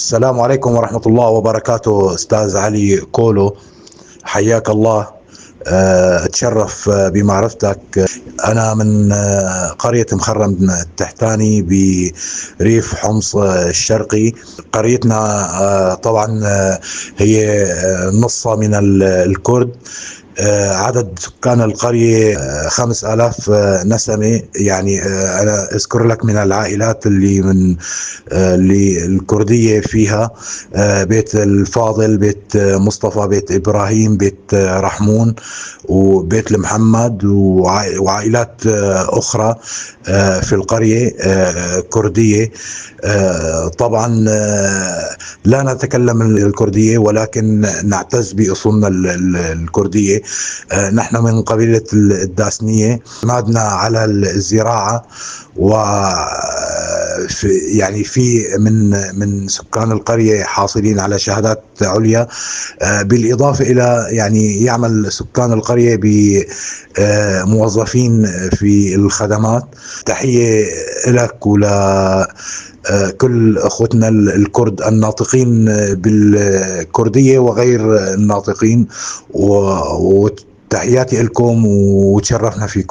السلام عليكم ورحمة الله وبركاته. أستاذ علي كولو، حياك الله. أتشرف بمعرفتك. أنا من قرية مخرم التحتاني بريف حمص الشرقي. قريتنا طبعا هي نصها من الكرد. عدد سكان القرية 5000 نسمة. يعني أنا أذكر لك من العائلات اللي الكردية فيها: بيت الفاضل، بيت مصطفى، بيت إبراهيم، بيت رحمون، وبيت المحمد، وعائلات أخرى في القرية كردية. طبعا لا نتكلم الكردية، ولكن نعتز بأصولنا الكردية. نحن من قبيلة الداسنية، اعتمادنا على الزراعة، و يعني في من سكان القرية حاصلين على شهادات عليا، بالإضافة إلى يعني يعمل سكان القرية بموظفين في الخدمات. تحية لك ول كل اخوتنا الكرد الناطقين بالكردية وغير الناطقين، وتحياتي لكم وتشرفنا فيكم.